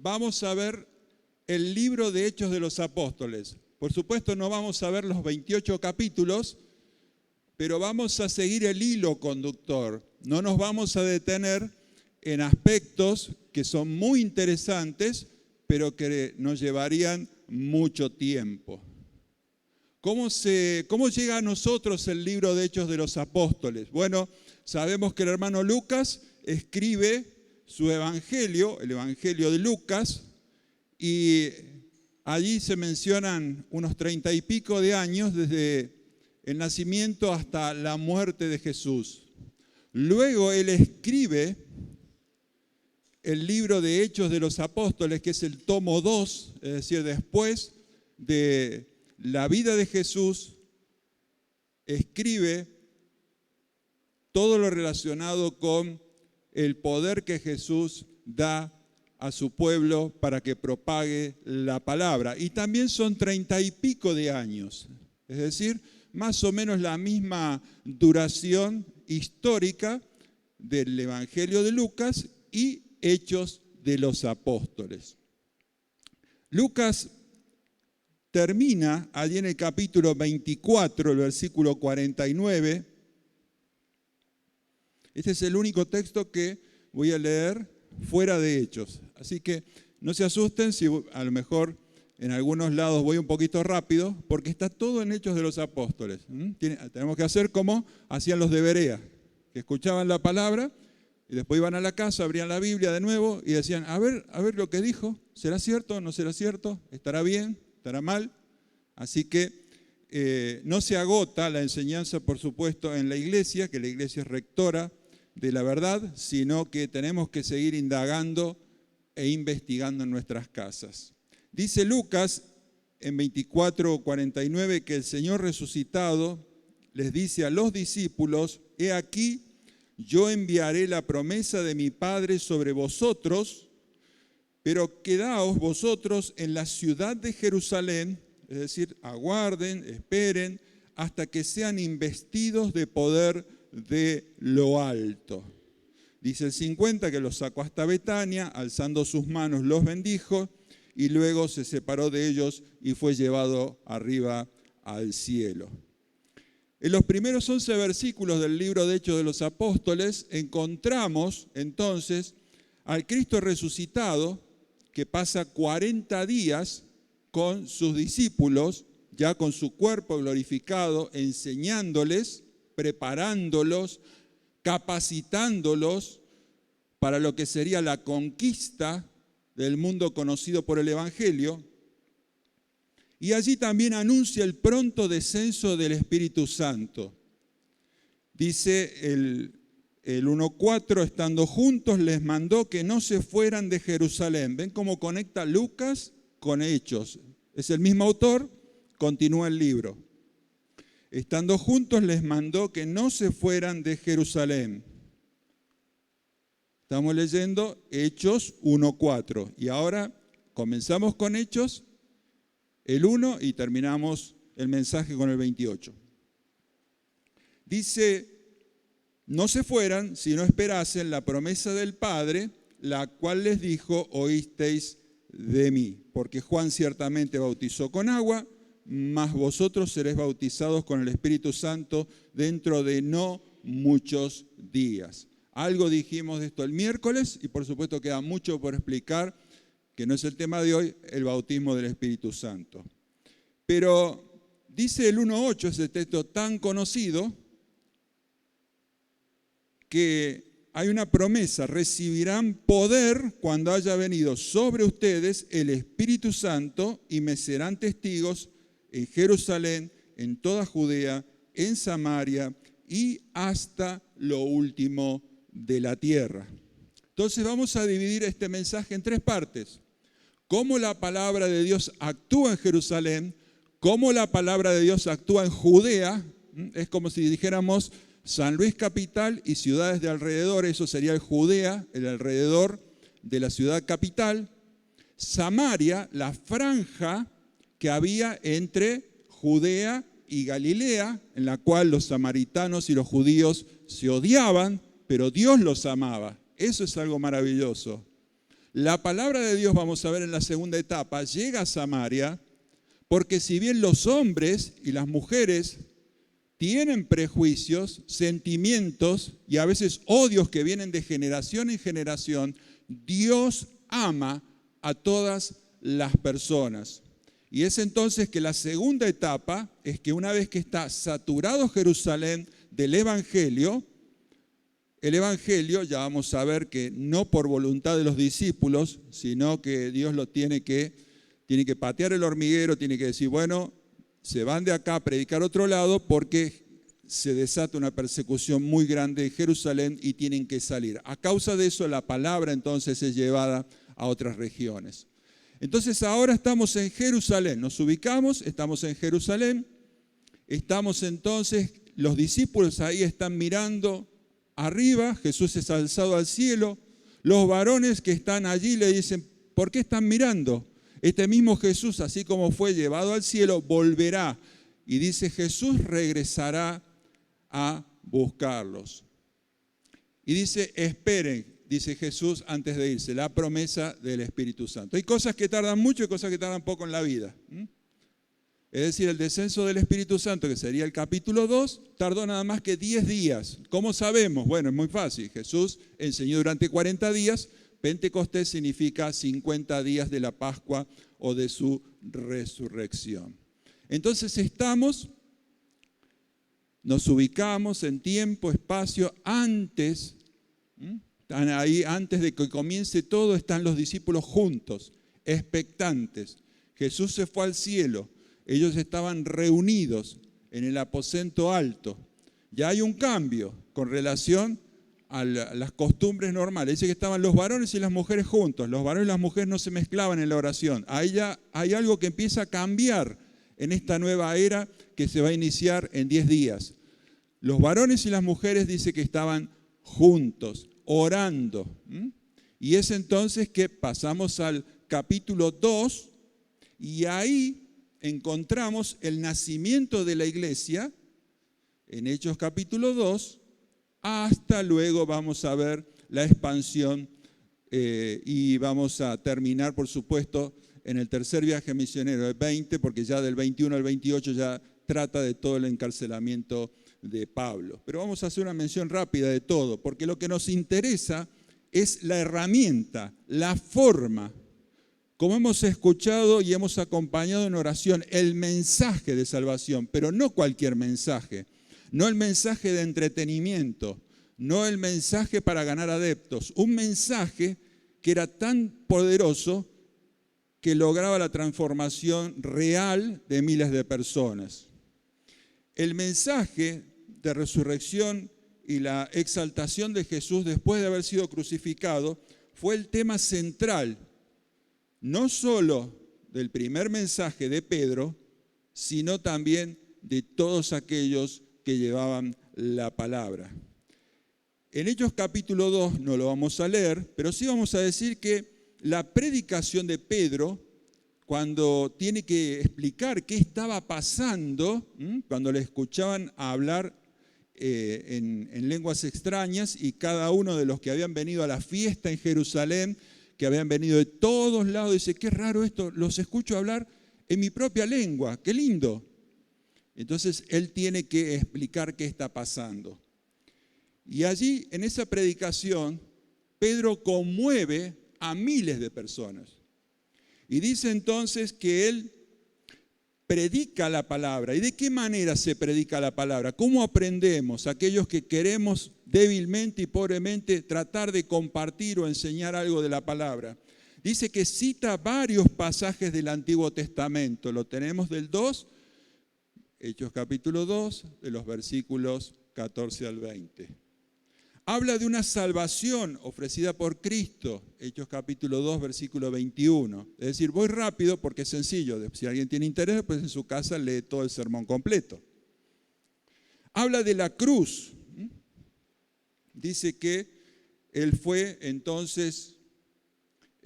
vamos a ver el libro de Hechos de los Apóstoles. Por supuesto no vamos a ver los 28 capítulos, pero vamos a seguir el hilo conductor. No nos vamos a detener en aspectos que son muy interesantes, pero que nos llevarían mucho tiempo. ¿Cómo llega a nosotros el libro de Hechos de los Apóstoles? Bueno, sabemos que el hermano Lucas escribe su evangelio, el evangelio de Lucas, y allí se mencionan unos 30 y pico de años desde el nacimiento hasta la muerte de Jesús. Luego él escribe el libro de Hechos de los Apóstoles, que es el tomo 2, es decir, después de la vida de Jesús, escribe todo lo relacionado con el poder que Jesús da a su pueblo para que propague la palabra. Y también son 30 y pico de años, es decir, más o menos la misma duración histórica del Evangelio de Lucas y Hechos de los Apóstoles. Lucas termina allí en el capítulo 24, el versículo 49. Este es el único texto que voy a leer fuera de Hechos. Así que no se asusten si a lo mejor en algunos lados voy un poquito rápido, porque está todo en Hechos de los Apóstoles. Tenemos que hacer como hacían los de Berea, que escuchaban la palabra y después iban a la casa, abrían la Biblia de nuevo y decían, a ver lo que dijo, ¿será cierto? ¿No será cierto? ¿Estará bien? ¿Estará mal? Así que no se agota la enseñanza, por supuesto, en la iglesia, que la iglesia es rectora de la verdad, sino que tenemos que seguir indagando e investigando en nuestras casas. Dice Lucas en 24:49 que el Señor resucitado les dice a los discípulos, he aquí, yo enviaré la promesa de mi Padre sobre vosotros, pero quedaos vosotros en la ciudad de Jerusalén, es decir, aguarden, esperen, hasta que sean investidos de poder de lo alto. Dice el 50 que los sacó hasta Betania, alzando sus manos los bendijo, y luego se separó de ellos y fue llevado arriba al cielo. En los primeros 11 versículos del libro de Hechos de los Apóstoles encontramos entonces al Cristo resucitado que pasa 40 días con sus discípulos, ya con su cuerpo glorificado, enseñándoles, preparándolos, capacitándolos para lo que sería la conquista del mundo conocido por el Evangelio. Y allí también anuncia el pronto descenso del Espíritu Santo. Dice el 1:4, estando juntos les mandó que no se fueran de Jerusalén. ¿Ven cómo conecta Lucas con Hechos? Es el mismo autor, continúa el libro. Estando juntos les mandó que no se fueran de Jerusalén. Estamos leyendo Hechos 1:4 y ahora comenzamos con Hechos, el 1 y terminamos el mensaje con el 28. Dice, no se fueran si no esperasen la promesa del Padre, la cual les dijo, oísteis de mí. Porque Juan ciertamente bautizó con agua, mas vosotros seréis bautizados con el Espíritu Santo dentro de no muchos días. Algo dijimos de esto el miércoles y por supuesto queda mucho por explicar, que no es el tema de hoy, el bautismo del Espíritu Santo. Pero dice el 1:8, ese texto tan conocido, que hay una promesa, recibirán poder cuando haya venido sobre ustedes el Espíritu Santo y me serán testigos en Jerusalén, en toda Judea, en Samaria y hasta lo último de la tierra. Entonces vamos a dividir este mensaje en 3 partes. Cómo la palabra de Dios actúa en Jerusalén, cómo la palabra de Dios actúa en Judea, es como si dijéramos San Luis capital y ciudades de alrededor, eso sería el Judea, el alrededor de la ciudad capital. Samaria, la franja que había entre Judea y Galilea, en la cual los samaritanos y los judíos se odiaban, pero Dios los amaba. Eso es algo maravilloso. La palabra de Dios, vamos a ver en la segunda etapa, llega a Samaria, porque si bien los hombres y las mujeres tienen prejuicios, sentimientos y a veces odios que vienen de generación en generación, Dios ama a todas las personas. Y es entonces que la segunda etapa es que una vez que está saturado Jerusalén del Evangelio, el Evangelio ya vamos a ver que no por voluntad de los discípulos, sino que Dios lo tiene que patear el hormiguero, tiene que decir, bueno, se van de acá a predicar a otro lado porque se desata una persecución muy grande en Jerusalén y tienen que salir. A causa de eso la palabra entonces es llevada a otras regiones. Entonces ahora estamos en Jerusalén, nos ubicamos, estamos en Jerusalén, estamos entonces, los discípulos ahí están mirando arriba, Jesús es alzado al cielo, los varones que están allí le dicen, ¿por qué están mirando? Este mismo Jesús, así como fue llevado al cielo, volverá. Y dice, Jesús regresará a buscarlos. Y dice, esperen, dice Jesús antes de irse, la promesa del Espíritu Santo. Hay cosas que tardan mucho y cosas que tardan poco en la vida. Es decir, el descenso del Espíritu Santo, que sería el capítulo 2, tardó nada más que 10 días. ¿Cómo sabemos? Bueno, es muy fácil. Jesús enseñó durante 40 días. Pentecostés significa 50 días de la Pascua o de su resurrección. Entonces nos ubicamos en tiempo, espacio, antes, están ahí, antes de que comience todo, están los discípulos juntos, expectantes. Jesús se fue al cielo, ellos estaban reunidos en el aposento alto. Ya hay un cambio con relación a las costumbres normales. Dice que estaban los varones y las mujeres juntos. Los varones y las mujeres no se mezclaban en la oración. Ahí ya hay algo que empieza a cambiar en esta nueva era que se va a iniciar en 10 días. Los varones y las mujeres dice que estaban juntos, orando. Y es entonces que pasamos al capítulo 2 y ahí encontramos el nacimiento de la iglesia en Hechos capítulo 2, hasta luego vamos a ver la expansión y vamos a terminar, por supuesto, en el tercer viaje misionero, el 20, porque ya del 21 al 28 ya trata de todo el encarcelamiento de Pablo. Pero vamos a hacer una mención rápida de todo, porque lo que nos interesa es la herramienta, la forma, como hemos escuchado y hemos acompañado en oración, el mensaje de salvación, pero no cualquier mensaje. No el mensaje de entretenimiento, no el mensaje para ganar adeptos, un mensaje que era tan poderoso que lograba la transformación real de miles de personas. El mensaje de resurrección y la exaltación de Jesús después de haber sido crucificado fue el tema central, no solo del primer mensaje de Pedro, sino también de todos aquellos que llevaban la palabra. En Hechos capítulo 2 no lo vamos a leer, pero sí vamos a decir que la predicación de Pedro, cuando tiene que explicar qué estaba pasando, cuando le escuchaban hablar en lenguas extrañas y cada uno de los que habían venido a la fiesta en Jerusalén, que habían venido de todos lados, dice, qué raro esto, los escucho hablar en mi propia lengua, qué lindo. Entonces, él tiene que explicar qué está pasando. Y allí, en esa predicación, Pedro conmueve a miles de personas. Y dice entonces que él predica la palabra. ¿Y de qué manera se predica la palabra? ¿Cómo aprendemos, aquellos que queremos débilmente y pobremente tratar de compartir o enseñar algo de la palabra? Dice que cita varios pasajes del Antiguo Testamento. Lo tenemos del 2, Hechos capítulo 2, de los versículos 14 al 20. Habla de una salvación ofrecida por Cristo, Hechos capítulo 2, versículo 21. Es decir, voy rápido porque es sencillo. Si alguien tiene interés, pues en su casa lee todo el sermón completo. Habla de la cruz. Dice que él fue entonces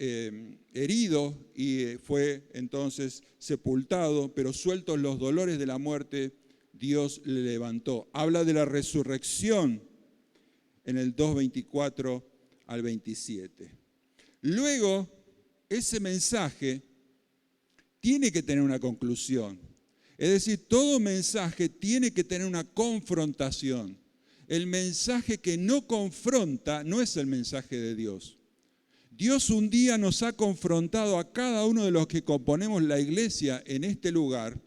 herido y fue entonces sepultado, pero sueltos los dolores de la muerte, Dios le levantó. Habla de la resurrección en el 2:24 al 27. Luego, ese mensaje tiene que tener una conclusión. Es decir, todo mensaje tiene que tener una confrontación. El mensaje que no confronta no es el mensaje de Dios. Dios un día nos ha confrontado a cada uno de los que componemos la iglesia en este lugar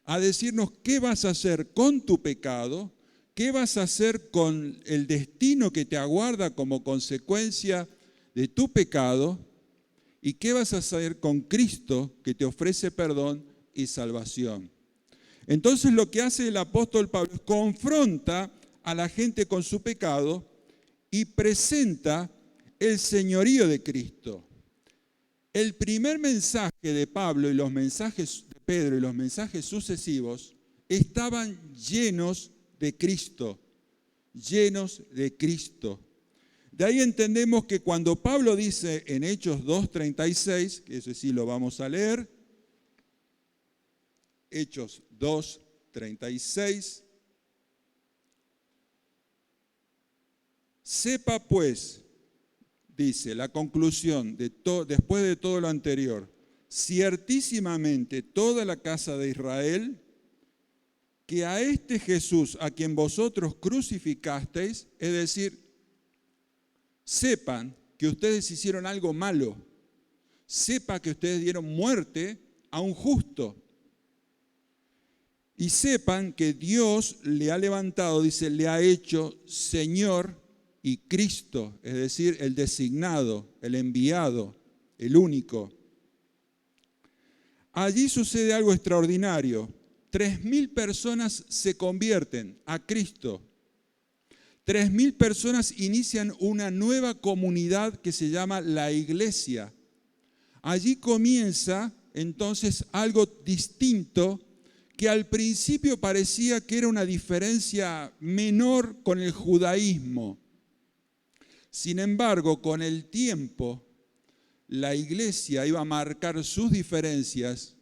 a decirnos qué vas a hacer con tu pecado, qué vas a hacer con el destino que te aguarda como consecuencia de tu pecado y qué vas a hacer con Cristo que te ofrece perdón y salvación. Entonces lo que hace el apóstol Pablo es confronta a la gente con su pecado y presenta el señorío de Cristo. El primer mensaje de Pablo y los mensajes de Pedro y los mensajes sucesivos estaban llenos de Cristo, llenos de Cristo. De ahí entendemos que cuando Pablo dice en Hechos 2:36, que ese sí lo vamos a leer, Hechos 2:36, sepa pues, dice la conclusión después de todo lo anterior, ciertísimamente toda la casa de Israel, que a este Jesús a quien vosotros crucificasteis, es decir, sepan que ustedes hicieron algo malo, sepa que ustedes dieron muerte a un justo, y sepan que Dios le ha levantado, dice, le ha hecho Señor y Cristo, es decir, el designado, el enviado, el único. Allí sucede algo extraordinario. 3.000 personas se convierten a Cristo. 3.000 personas inician una nueva comunidad que se llama la Iglesia. Allí comienza entonces algo distinto que al principio parecía que era una diferencia menor con el judaísmo. Sin embargo, con el tiempo, la Iglesia iba a marcar sus diferencias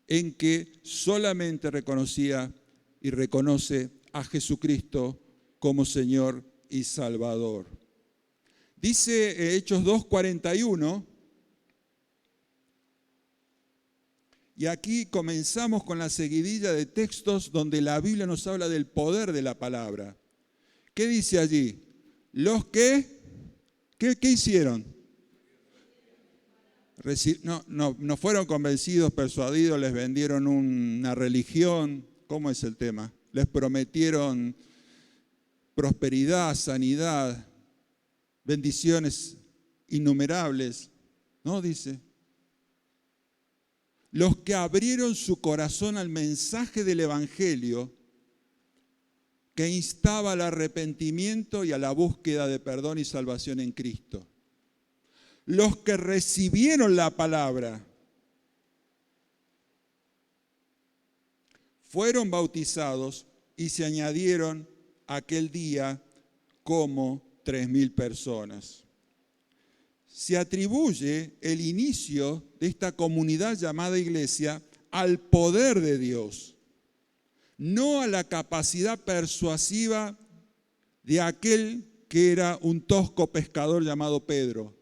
en que solamente reconocía y reconoce a Jesucristo como Señor y Salvador. Dice Hechos 2:41, y aquí comenzamos con la seguidilla de textos donde la Biblia nos habla del poder de la palabra. ¿Qué dice allí? Los que, ¿qué hicieron? No fueron convencidos, persuadidos, les vendieron una religión. ¿Cómo es el tema? Les prometieron prosperidad, sanidad, bendiciones innumerables. ¿No? Dice. Los que abrieron su corazón al mensaje del Evangelio que instaba al arrepentimiento y a la búsqueda de perdón y salvación en Cristo. Los que recibieron la palabra fueron bautizados y se añadieron aquel día como 3.000 personas. Se atribuye el inicio de esta comunidad llamada iglesia al poder de Dios, no a la capacidad persuasiva de aquel que era un tosco pescador llamado Pedro.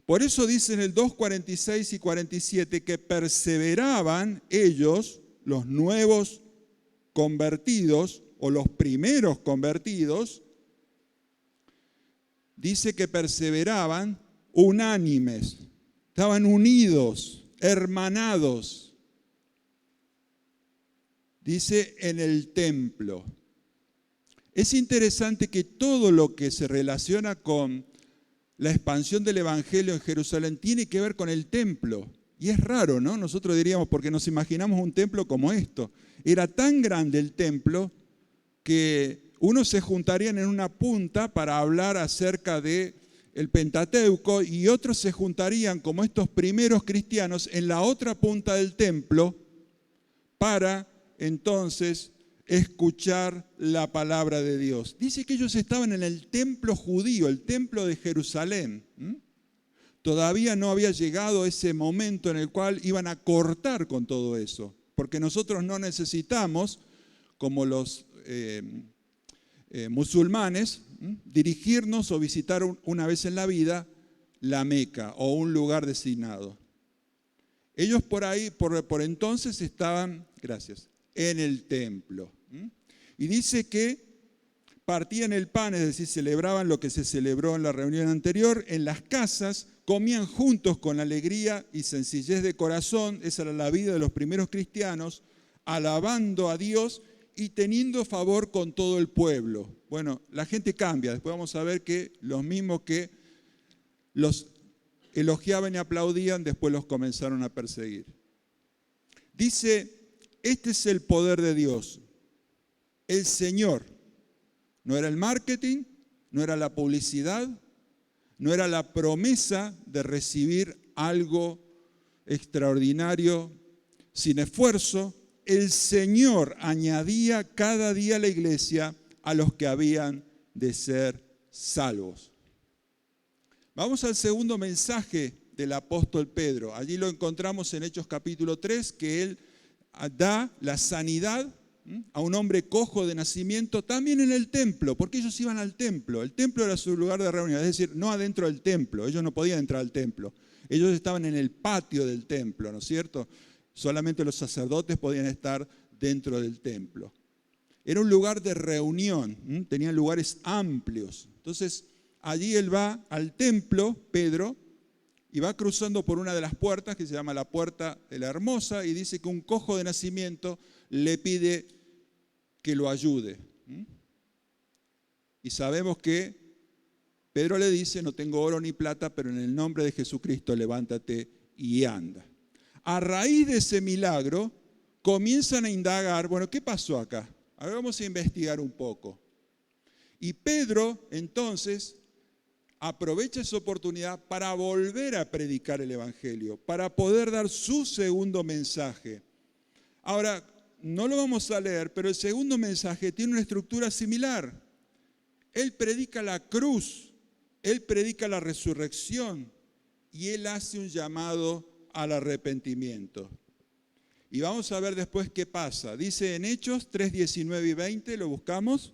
Por eso dice en el 2:46 y 47 que perseveraban ellos, los nuevos convertidos o los primeros convertidos, dice que perseveraban unánimes, estaban unidos, hermanados. Dice en el templo. Es interesante que todo lo que se relaciona con la expansión del Evangelio en Jerusalén tiene que ver con el templo. Y es raro, ¿no? Nosotros diríamos, porque nos imaginamos un templo como esto. Era tan grande el templo que unos se juntarían en una punta para hablar acerca del Pentateuco y otros se juntarían, como estos primeros cristianos, en la otra punta del templo para entonces escuchar la palabra de Dios. Dice que ellos estaban en el templo judío, el templo de Jerusalén. Todavía no había llegado ese momento en el cual iban a cortar con todo eso, porque nosotros no necesitamos, como los musulmanes, dirigirnos o visitar una vez en la vida la Meca o un lugar designado. Ellos por ahí, por entonces estaban, en el templo. Y dice que partían el pan, es decir, celebraban lo que se celebró en la reunión anterior, en las casas, comían juntos con alegría y sencillez de corazón, esa era la vida de los primeros cristianos, alabando a Dios y teniendo favor con todo el pueblo. Bueno, la gente cambia, después vamos a ver que los mismos que los elogiaban y aplaudían, después los comenzaron a perseguir. Dice, este es el poder de Dios, el Señor. No era el marketing, no era la publicidad, no era la promesa de recibir algo extraordinario sin esfuerzo. El Señor añadía cada día a la iglesia a los que habían de ser salvos. Vamos al segundo mensaje del apóstol Pedro. Allí lo encontramos en Hechos capítulo 3, que él da la sanidad a un hombre cojo de nacimiento también en el templo, porque ellos iban al templo. El templo era su lugar de reunión, es decir, no adentro del templo. Ellos no podían entrar al templo. Ellos estaban en el patio del templo, ¿no es cierto? Solamente los sacerdotes podían estar dentro del templo. Era un lugar de reunión, tenían lugares amplios. Entonces, allí él va al templo, Pedro, y va cruzando por una de las puertas que se llama la Puerta de la Hermosa, y dice que un cojo de nacimiento le pide que lo ayude. Y sabemos que Pedro le dice, no tengo oro ni plata, pero en el nombre de Jesucristo levántate y anda. A raíz de ese milagro, comienzan a indagar, bueno, ¿qué pasó acá? A ver, vamos a investigar un poco. Y Pedro, entonces, aprovecha esa oportunidad para volver a predicar el Evangelio, para poder dar su segundo mensaje. Ahora, no lo vamos a leer, pero el segundo mensaje tiene una estructura similar. Él predica la cruz, él predica la resurrección y él hace un llamado al arrepentimiento. Y vamos a ver después qué pasa. Dice en Hechos 3, 19 y 20, ¿lo buscamos?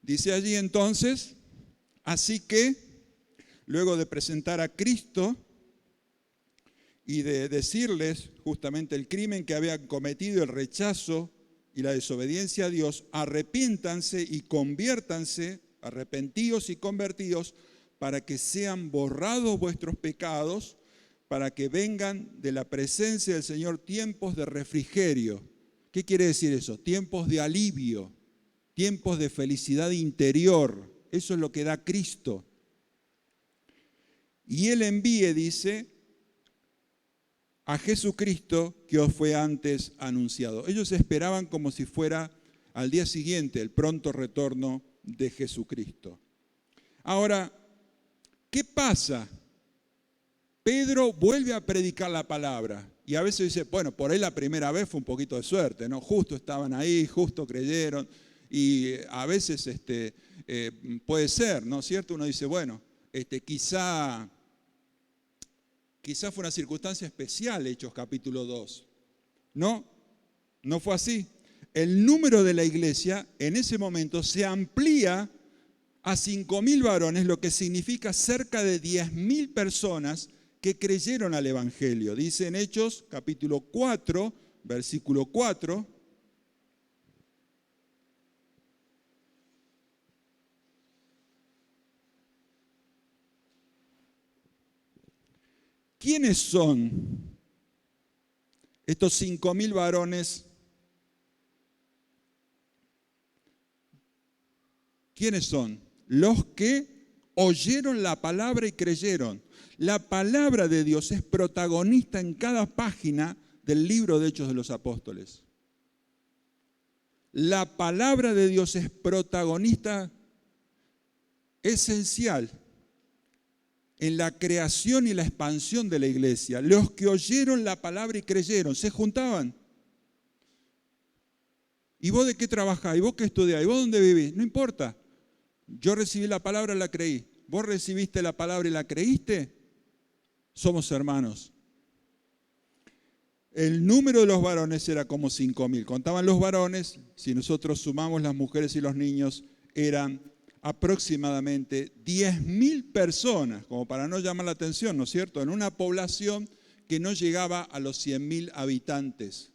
Dice allí entonces, así que, luego de presentar a Cristo y de decirles justamente el crimen que habían cometido, el rechazo y la desobediencia a Dios, arrepiéntanse y conviértanse, arrepentíos y convertidos, para que sean borrados vuestros pecados, para que vengan de la presencia del Señor tiempos de refrigerio. ¿Qué quiere decir eso? Tiempos de alivio. Tiempos de felicidad interior, eso es lo que da Cristo. Y Él envíe, dice, a Jesucristo que os fue antes anunciado. Ellos esperaban como si fuera al día siguiente el pronto retorno de Jesucristo. Ahora, ¿qué pasa? Pedro vuelve a predicar la palabra y a veces dice, bueno, por ahí la primera vez fue un poquito de suerte, ¿no? Justo estaban ahí, justo creyeron. Y a veces puede ser, ¿no es cierto? Uno dice, bueno, quizá fue una circunstancia especial, Hechos capítulo 2. No, no fue así. El número de la iglesia en ese momento se amplía a 5.000 varones, lo que significa cerca de 10.000 personas que creyeron al Evangelio. Dice en Hechos capítulo 4, versículo 4, ¿quiénes son estos 5.000 varones? ¿Quiénes son? Los que oyeron la palabra y creyeron. La palabra de Dios es protagonista en cada página del libro de Hechos de los Apóstoles. La palabra de Dios es protagonista esencial en la creación y la expansión de la iglesia. Los que oyeron la palabra y creyeron, se juntaban. ¿Y vos de qué trabajás? ¿Y vos qué estudiás? ¿Y vos dónde vivís? No importa. Yo recibí la palabra y la creí. ¿Vos recibiste la palabra y la creíste? Somos hermanos. El número de los varones era como 5.000. Contaban los varones, si nosotros sumamos las mujeres y los niños, eran aproximadamente 10.000 personas, como para no llamar la atención, ¿no es cierto?, en una población que no llegaba a los 100.000 habitantes.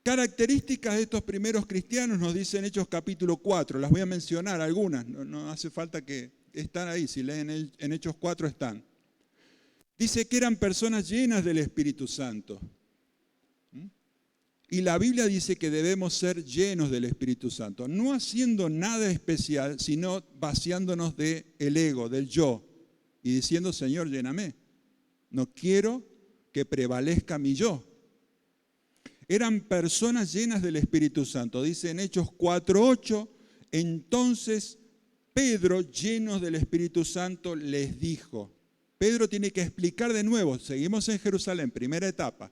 Características de estos primeros cristianos nos dice en Hechos capítulo 4, las voy a mencionar algunas, no hace falta que están ahí, si leen en Hechos 4 están. Dice que eran personas llenas del Espíritu Santo. Y la Biblia dice que debemos ser llenos del Espíritu Santo, no haciendo nada especial, sino vaciándonos del ego, del yo, y diciendo, Señor, lléname. No quiero que prevalezca mi yo. Eran personas llenas del Espíritu Santo. Dice en Hechos 4:8, entonces Pedro, lleno del Espíritu Santo, les dijo. Pedro tiene que explicar de nuevo, seguimos en Jerusalén, primera etapa.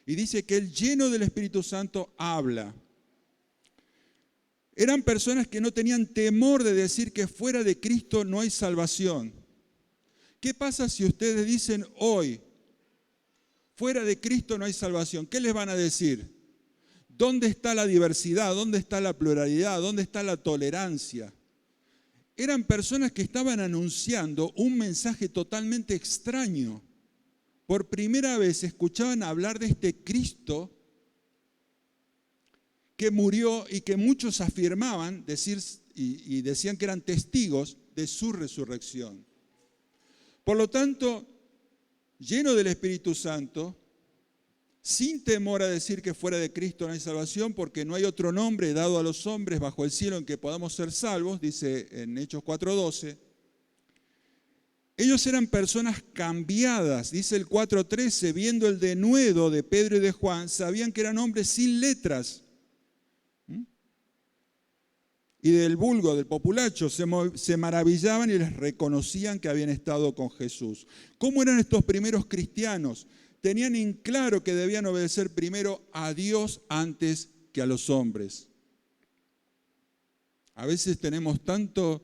Y dice que él, lleno del Espíritu Santo, habla. Eran personas que no tenían temor de decir que fuera de Cristo no hay salvación. ¿Qué pasa si ustedes dicen hoy, fuera de Cristo no hay salvación? ¿Qué les van a decir? ¿Dónde está la diversidad? ¿Dónde está la pluralidad? ¿Dónde está la tolerancia? Eran personas que estaban anunciando un mensaje totalmente extraño. Por primera vez escuchaban hablar de este Cristo que murió y que muchos afirmaban y decían que eran testigos de su resurrección. Por lo tanto, lleno del Espíritu Santo, sin temor a decir que fuera de Cristo no hay salvación, porque no hay otro nombre dado a los hombres bajo el cielo en que podamos ser salvos, dice en Hechos 4:12. Ellos eran personas cambiadas, dice el 4:13, viendo el denuedo de Pedro y de Juan, sabían que eran hombres sin letras. Y del vulgo, del populacho, se maravillaban y les reconocían que habían estado con Jesús. ¿Cómo eran estos primeros cristianos? Tenían en claro que debían obedecer primero a Dios antes que a los hombres. A veces tenemos tanta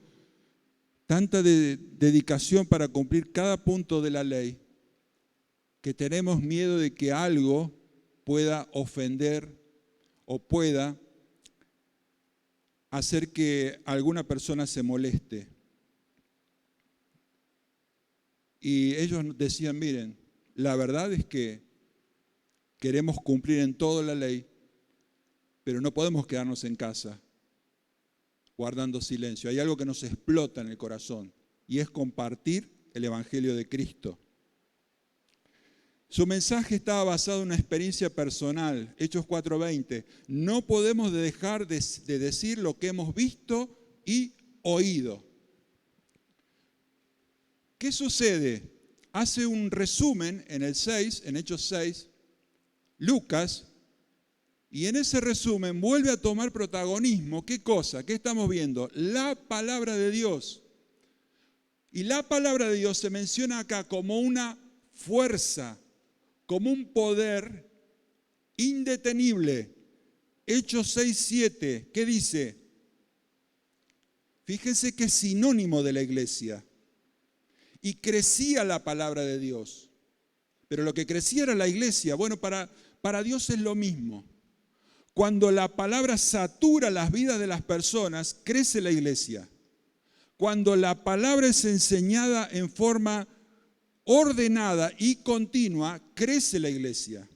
dedicación para cumplir cada punto de la ley que tenemos miedo de que algo pueda ofender o pueda hacer que alguna persona se moleste. Y ellos decían, miren, la verdad es que queremos cumplir en toda la ley, pero no podemos quedarnos en casa guardando silencio. Hay algo que nos explota en el corazón y es compartir el Evangelio de Cristo. Su mensaje estaba basado en una experiencia personal, Hechos 4:20. No podemos dejar de decir lo que hemos visto y oído. ¿Qué sucede? Hace un resumen en el 6, en Hechos 6, Lucas, y en ese resumen vuelve a tomar protagonismo. ¿Qué cosa? ¿Qué estamos viendo? La palabra de Dios. Y la palabra de Dios se menciona acá como una fuerza, como un poder indetenible. Hechos 6:7, ¿qué dice? Fíjense que es sinónimo de la iglesia. Y crecía la palabra de Dios. Pero lo que crecía era la iglesia. Bueno, para Dios es lo mismo. Cuando la palabra satura las vidas de las personas, crece la iglesia. Cuando la palabra es enseñada en forma ordenada y continua, crece la iglesia.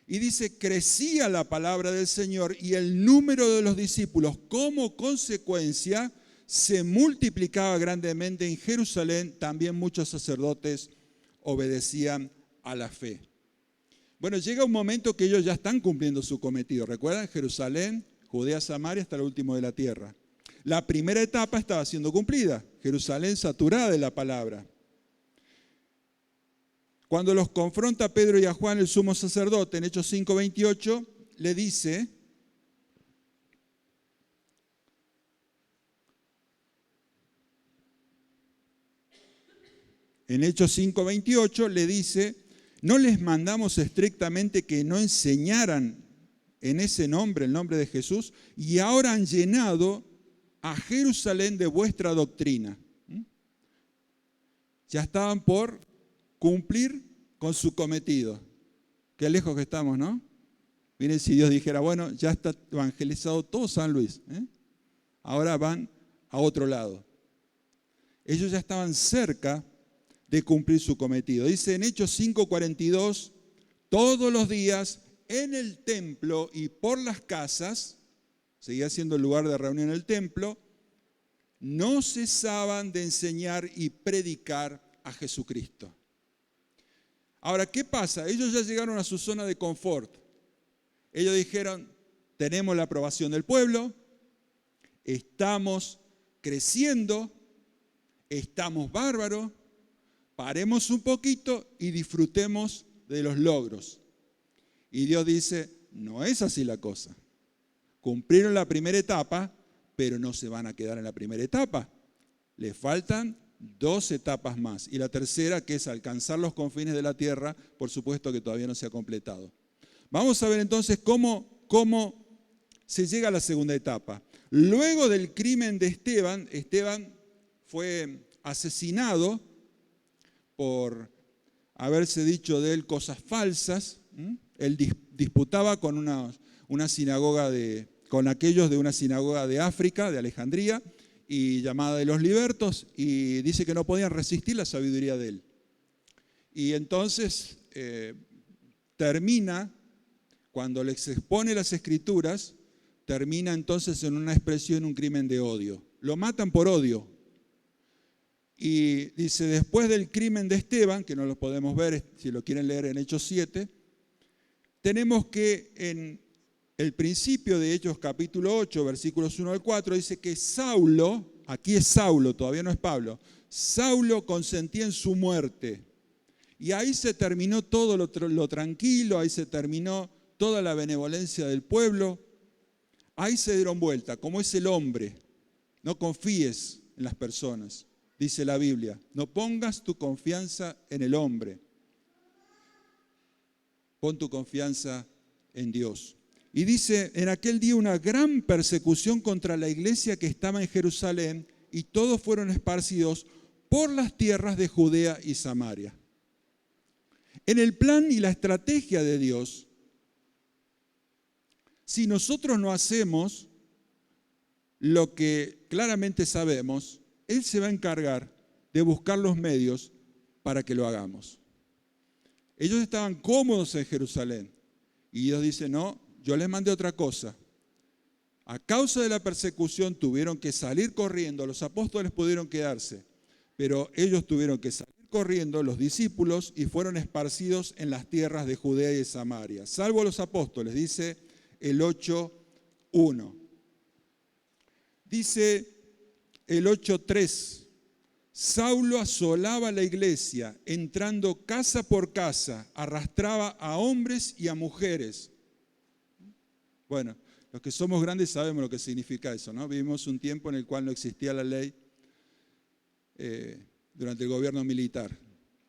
Y dice, crecía la palabra del Señor y el número de los discípulos como consecuencia se multiplicaba grandemente en Jerusalén. También muchos sacerdotes obedecían a la fe. Bueno, llega un momento que ellos ya están cumpliendo su cometido. ¿Recuerdan? Jerusalén, Judea, Samaria, hasta lo último de la tierra. La primera etapa estaba siendo cumplida. Jerusalén saturada de la palabra. Cuando los confronta a Pedro y a Juan, el sumo sacerdote, en Hechos 5:28, le dice, en Hechos 5:28 le dice, ¿no les mandamos estrictamente que no enseñaran en ese nombre, el nombre de Jesús? Y ahora han llenado a Jerusalén de vuestra doctrina. Ya estaban por cumplir con su cometido. Qué lejos que estamos, ¿no? Miren si Dios dijera, bueno, ya está evangelizado todo San Luis. Ahora van a otro lado. Ellos ya estaban cerca de cumplir su cometido. Dice en Hechos 5:42, todos los días en el templo y por las casas, seguía siendo el lugar de reunión el templo, no cesaban de enseñar y predicar a Jesucristo. Ahora, ¿qué pasa? Ellos ya llegaron a su zona de confort. Ellos dijeron, tenemos la aprobación del pueblo, estamos creciendo, estamos bárbaros, paremos un poquito y disfrutemos de los logros. Y Dios dice, no es así la cosa. Cumplieron la primera etapa, pero no se van a quedar en la primera etapa. Les faltan 2 etapas más. Y la tercera, que es alcanzar los confines de la tierra, por supuesto que todavía no se ha completado. Vamos a ver entonces cómo se llega a la segunda etapa. Luego del crimen de Esteban, Esteban fue asesinado por haberse dicho de él cosas falsas. Él disputaba con una sinagoga con aquellos de una sinagoga de África, de Alejandría, y llamada de los libertos, y dice que no podían resistir la sabiduría de él. Y entonces termina, cuando les expone las Escrituras, termina entonces en una expresión, un crimen de odio. Lo matan por odio. Y dice, después del crimen de Esteban, que no lo podemos ver si lo quieren leer en Hechos 7, tenemos que en el principio de Hechos capítulo 8, versículos 1 al 4, dice que Saulo, aquí es Saulo, todavía no es Pablo, Saulo consentía en su muerte. Y ahí se terminó todo lo tranquilo, ahí se terminó toda la benevolencia del pueblo. Ahí se dieron vuelta, como es el hombre. No confíes en las personas, dice la Biblia. No pongas tu confianza en el hombre. Pon tu confianza en Dios. Y dice, en aquel día una gran persecución contra la iglesia que estaba en Jerusalén, y todos fueron esparcidos por las tierras de Judea y Samaria. En el plan y la estrategia de Dios, si nosotros no hacemos lo que claramente sabemos, Él se va a encargar de buscar los medios para que lo hagamos. Ellos estaban cómodos en Jerusalén, y Dios dice, no, yo les mandé otra cosa. A causa de la persecución tuvieron que salir corriendo, los apóstoles pudieron quedarse, pero ellos tuvieron que salir corriendo, los discípulos, y fueron esparcidos en las tierras de Judea y de Samaria, salvo los apóstoles, dice el 8:1. Dice el 8:3, Saulo asolaba la iglesia, entrando casa por casa, arrastraba a hombres y a mujeres. Bueno, los que somos grandes sabemos lo que significa eso, ¿no? Vivimos un tiempo en el cual no existía la ley durante el gobierno militar.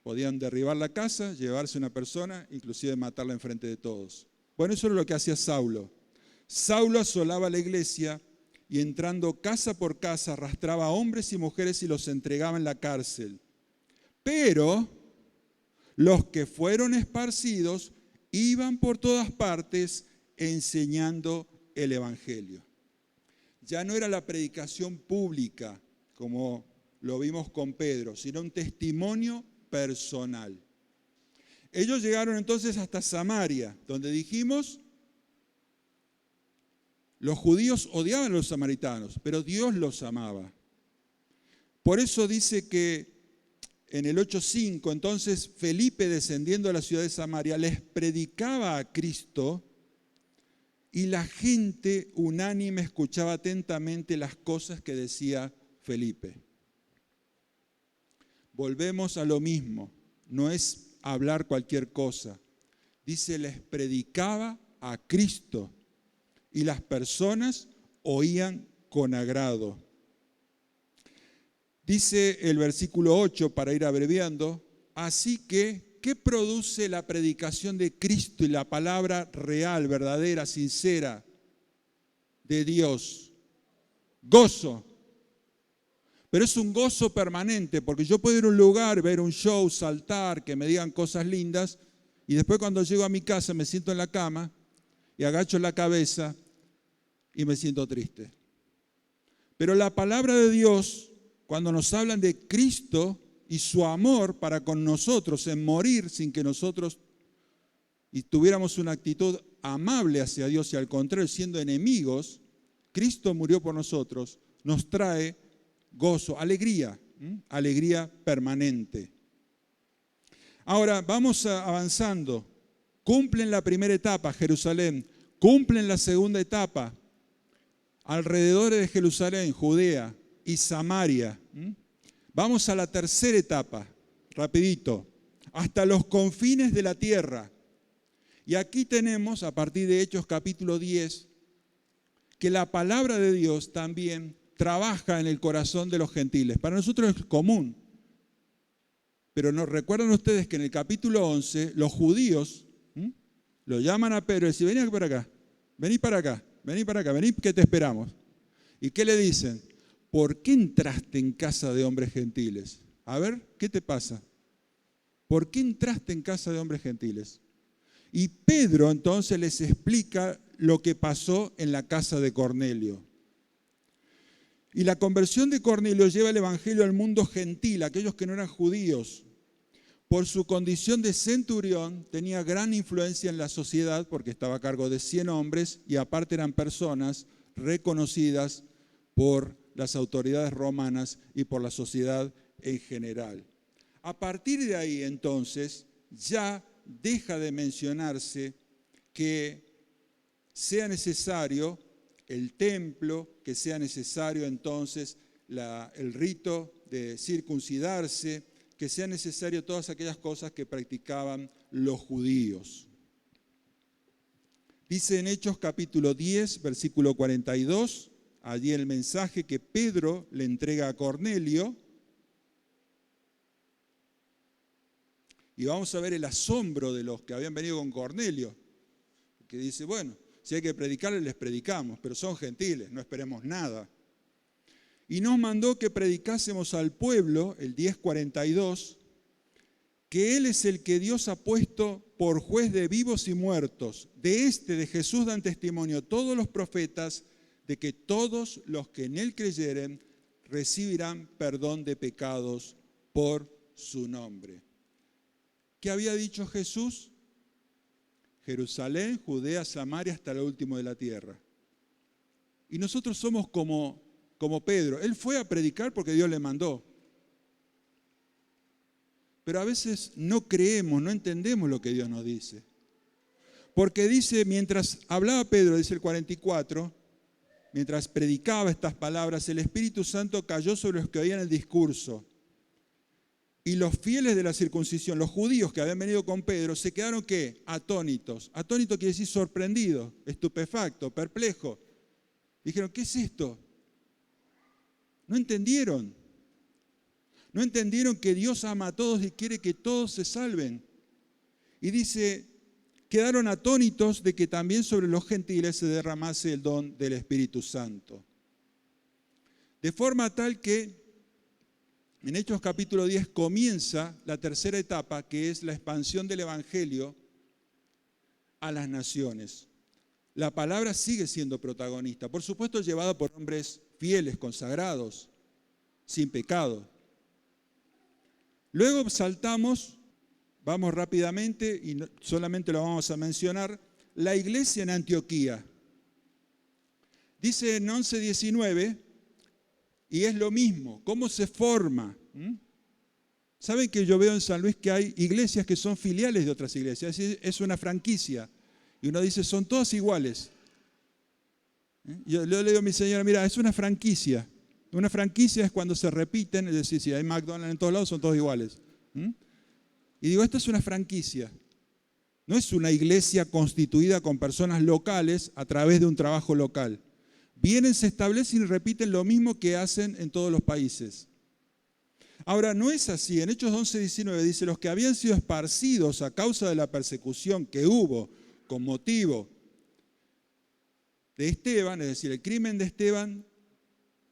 Podían derribar la casa, llevarse una persona, inclusive matarla enfrente de todos. Bueno, eso era lo que hacía Saulo. Saulo asolaba la iglesia y entrando casa por casa arrastraba a hombres y mujeres y los entregaba en la cárcel. Pero los que fueron esparcidos iban por todas partes enseñando el evangelio. Ya no era la predicación pública, como lo vimos con Pedro, sino un testimonio personal. Ellos llegaron entonces hasta Samaria, donde dijimos, los judíos odiaban a los samaritanos, pero Dios los amaba. Por eso dice que en el 8:5, entonces Felipe, descendiendo a la ciudad de Samaria, les predicaba a Cristo, y la gente unánime escuchaba atentamente las cosas que decía Felipe. Volvemos a lo mismo, no es hablar cualquier cosa. Dice, les predicaba a Cristo y las personas oían con agrado. Dice el versículo 8, para ir abreviando, así que, ¿qué produce la predicación de Cristo y la palabra real, verdadera, sincera de Dios? Gozo. Pero es un gozo permanente, porque yo puedo ir a un lugar, ver un show, saltar, que me digan cosas lindas, y después cuando llego a mi casa me siento en la cama y agacho la cabeza y me siento triste. Pero la palabra de Dios, cuando nos hablan de Cristo y su amor para con nosotros, en morir sin que nosotros tuviéramos una actitud amable hacia Dios y al contrario, siendo enemigos, Cristo murió por nosotros, nos trae gozo, alegría, alegría permanente. Ahora, vamos avanzando. Cumplen la primera etapa, Jerusalén. Cumplen la segunda etapa, alrededor de Jerusalén, Judea y Samaria. Vamos a la tercera etapa, rapidito, hasta los confines de la tierra. Y aquí tenemos, a partir de Hechos capítulo 10, que la palabra de Dios también trabaja en el corazón de los gentiles. Para nosotros es común. Pero nos recuerdan ustedes que en el capítulo 11, los judíos lo llaman a Pedro y dicen, vení para acá, vení para acá, vení para acá, vení que te esperamos. ¿Y qué le dicen? ¿Por qué entraste en casa de hombres gentiles? A ver, ¿qué te pasa? ¿Por qué entraste en casa de hombres gentiles? Y Pedro entonces les explica lo que pasó en la casa de Cornelio. Y la conversión de Cornelio lleva el evangelio al mundo gentil, aquellos que no eran judíos. Por su condición de centurión, tenía gran influencia en la sociedad porque estaba a cargo de 100 hombres y aparte eran personas reconocidas por las autoridades romanas y por la sociedad en general. A partir de ahí, entonces, ya deja de mencionarse que sea necesario el templo, que sea necesario entonces el rito de circuncidarse, que sea necesario todas aquellas cosas que practicaban los judíos. Dice en Hechos capítulo 10, versículo 42, allí el mensaje que Pedro le entrega a Cornelio. Y vamos a ver el asombro de los que habían venido con Cornelio, que dice, bueno, si hay que predicarles, les predicamos, pero son gentiles, no esperemos nada. Y nos mandó que predicásemos al pueblo, el 10:42, que Él es el que Dios ha puesto por juez de vivos y muertos. De Jesús dan testimonio todos los profetas, de que todos los que en Él creyeren recibirán perdón de pecados por su nombre. ¿Qué había dicho Jesús? Jerusalén, Judea, Samaria, hasta lo último de la tierra. Y nosotros somos como Pedro. Él fue a predicar porque Dios le mandó. Pero a veces no creemos, no entendemos lo que Dios nos dice. Porque dice, mientras hablaba Pedro, dice el 44, mientras predicaba estas palabras, el Espíritu Santo cayó sobre los que oían el discurso. Y los fieles de la circuncisión, los judíos que habían venido con Pedro, se quedaron ¿qué? Atónitos. Atónito quiere decir sorprendido, estupefacto, perplejo. Dijeron, ¿qué es esto? No entendieron. No entendieron que Dios ama a todos y quiere que todos se salven. Y dice, quedaron atónitos de que también sobre los gentiles se derramase el don del Espíritu Santo. De forma tal que en Hechos capítulo 10 comienza la tercera etapa, que es la expansión del Evangelio a las naciones. La palabra sigue siendo protagonista, por supuesto llevada por hombres fieles, consagrados, sin pecado. Luego saltamos, vamos rápidamente y solamente lo vamos a mencionar, la iglesia en Antioquía. Dice en 11:19, y es lo mismo, ¿cómo se forma? ¿Saben que yo veo en San Luis que hay iglesias que son filiales de otras iglesias? Es una franquicia. Y uno dice, son todas iguales. Yo le digo a mi señora, mira, es una franquicia. Una franquicia es cuando se repiten, es decir, si hay McDonald's en todos lados, son todos iguales. Y digo, esto es una franquicia. No es una iglesia constituida con personas locales a través de un trabajo local. Vienen, se establecen y repiten lo mismo que hacen en todos los países. Ahora, no es así. En Hechos 11:19 dice, los que habían sido esparcidos a causa de la persecución que hubo con motivo de Esteban, es decir, el crimen de Esteban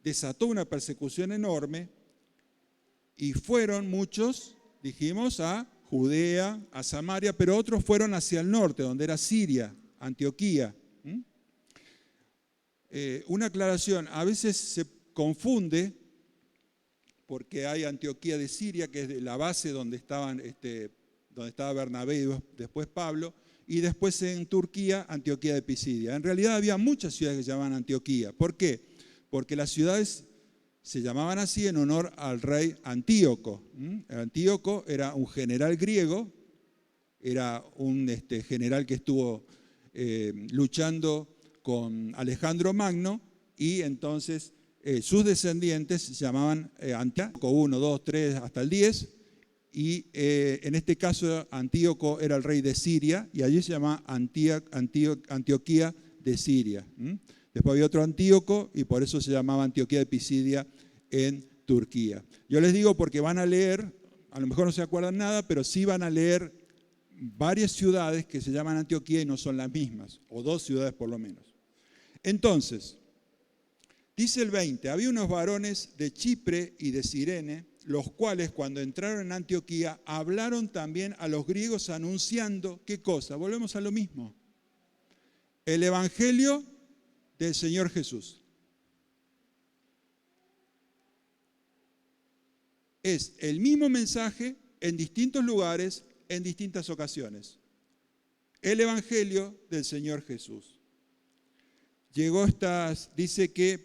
desató una persecución enorme y fueron muchos, dijimos, a Judea, a Samaria, pero otros fueron hacia el norte, donde era Siria, Antioquía. Una aclaración, a veces se confunde porque hay Antioquía de Siria, que es la base donde estaba Bernabé y después Pablo, y después en Turquía, Antioquía de Pisidia. En realidad había muchas ciudades que se llamaban Antioquía. ¿Por qué? Porque las ciudades se llamaban así en honor al rey Antíoco. Antíoco era un general griego, era un general que estuvo luchando con Alejandro Magno, y entonces sus descendientes se llamaban Antíoco 1, 2, 3, hasta el 10, y en este caso Antíoco era el rey de Siria, y allí se llama Antioquía de Siria. Después había otro Antíoco, y por eso se llamaba Antioquía de Pisidia en Turquía. Yo les digo porque van a leer, a lo mejor no se acuerdan nada, pero sí van a leer varias ciudades que se llaman Antioquía y no son las mismas, o dos ciudades por lo menos. Entonces, dice el 20, había unos varones de Chipre y de Cirene, los cuales cuando entraron en Antioquía hablaron también a los griegos anunciando, ¿qué cosa? Volvemos a lo mismo. El evangelio del Señor Jesús. Es el mismo mensaje en distintos lugares, en distintas ocasiones. El evangelio del Señor Jesús. Dice que,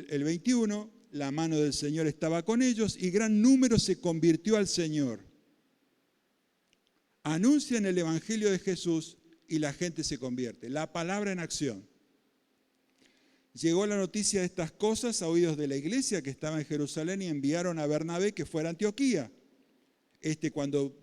el 21, la mano del Señor estaba con ellos y gran número se convirtió al Señor. Anuncian el evangelio de Jesús y la gente se convierte. La palabra en acción. Llegó la noticia de estas cosas a oídos de la iglesia que estaba en Jerusalén y enviaron a Bernabé que fuera a Antioquía. Cuando